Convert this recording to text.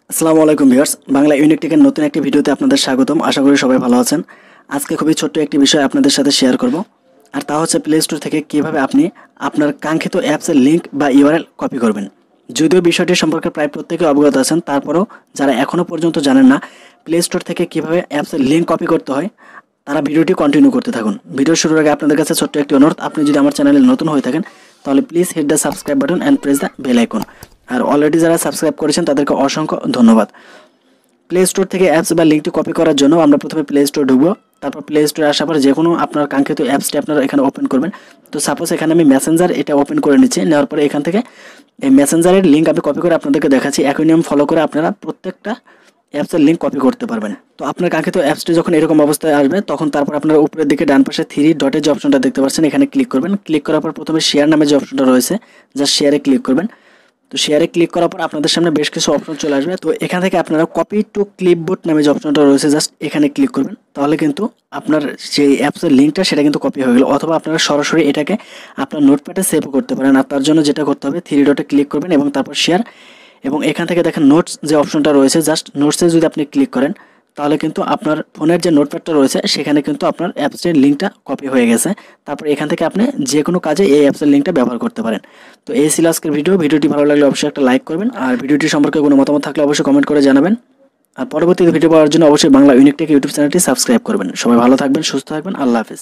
আসসালামু আলাইকুম viewers, Bangla unique টেকের নতুন একটি ভিডিওতে আপনাদের স্বাগতম। আশা করি সবাই ভালো আছেন। আজকে খুবই ছোট্ট একটি বিষয় আপনাদের সাথে শেয়ার করব, আর তা হচ্ছে প্লে স্টোর থেকে কিভাবে আপনি আপনার কাঙ্ক্ষিত অ্যাপসের লিঙ্ক বা ইউআরএল কপি করবেন। যদিও বিষয়টি সম্পর্কে প্রায় প্রত্যেকে অবগত আছেন, তারপরেও যারা এখনও পর্যন্ত জানেন না প্লে স্টোর থেকে কিভাবে অ্যাপসের লিঙ্ক কপি করতে হয়, তারা ভিডিওটি কন্টিনিউ করতে থাকুন। ভিডিও শুরুর আগে আপনাদের কাছে ছোট্ট একটি অনুরোধ, আপনি যদি আমার চ্যানেলে নতুন হয়ে থাকেন তাহলে please hit the subscribe button and press the bell icon. আর অলরেডি যারা সাবস্ক্রাইব করেছেন তাদেরকে অসংখ্য ধন্যবাদ। প্লে স্টোর থেকে অ্যাপস বা লিঙ্কটি কপি করার জন্য আমরা প্রথমে প্লে স্টোর ঢুকবো। তারপর প্লে স্টোরে আসার পর যে কোনো আপনার কাঙ্ক্ষিত অ্যাপসটি আপনারা এখানে ওপেন করবেন। তো সাপোজ এখানে আমি মেসেঞ্জার এটা ওপেন করে নিচ্ছি। নেওয়ার পরে এখান থেকে এই মেসেঞ্জারের লিঙ্ক আমি কপি করে আপনাদেরকে দেখাচ্ছি। একই নিয়ম ফলো করে আপনারা প্রত্যেকটা অ্যাপসের লিঙ্ক কপি করতে পারবেন। তো আপনার কাঙ্ক্ষিত অ্যাপসটি যখন এরকম অবস্থায় আসবে, তখন তারপর আপনারা উপরের দিকে ডান পাশে থ্রি ডটের যে অপশনটা দেখতে পাচ্ছেন, এখানে ক্লিক করবেন। ক্লিক করার পর প্রথমে শেয়ার নামে যে অপশনটা রয়েছে, জাস্ট শেয়ারে ক্লিক করবেন। তো শেয়ারে ক্লিক করার পর আপনাদের সামনে বেশ কিছু অপশন চলে আসবে। তো এখান থেকে আপনারা কপি টু ক্লিপবোর্ড নামে যে অপশনটা রয়েছে, জাস্ট এখানে ক্লিক করবেন। তাহলে কিন্তু আপনার যে অ্যাপসের লিঙ্কটা সেটা কিন্তু কপি হয়ে গেল। অথবা আপনারা সরাসরি এটাকে আপনার নোটপ্যাডে সেভও করতে পারেন। আর তার জন্য যেটা করতে হবে, থ্রি ডটে ক্লিক করবেন এবং তারপর শেয়ার, এবং এখান থেকে দেখেন নোটস যে অপশনটা রয়েছে, জাস্ট নোটসে যদি আপনি ক্লিক করেন তাহলে কিন্তু আপনার ফোনের যে নোটপ্যাডটা রয়েছে সেখানে কিন্তু আপনার অ্যাপসের লিঙ্কটা কপি হয়ে গেছে। তারপর এখান থেকে আপনি যে কোনো কাজে এই অ্যাপসের লিঙ্কটা ব্যবহার করতে পারেন। তো এই ছিল আজকের ভিডিওটি ভালো লাগলে অবশ্যই একটা লাইক করবেন, আর ভিডিওটি সম্পর্কে কোনো মতামত থাকলে অবশ্যই কমেন্ট করে জানাবেন। আর পরবর্তী ভিডিও পাওয়ার জন্য অবশ্যই বাংলা ইউনিক টেক ইউটিউব চ্যানেলটি সাবস্ক্রাইব করবেন। সবাই ভালো থাকবেন, সুস্থ থাকবেন, আল্লাহ হাফেজ।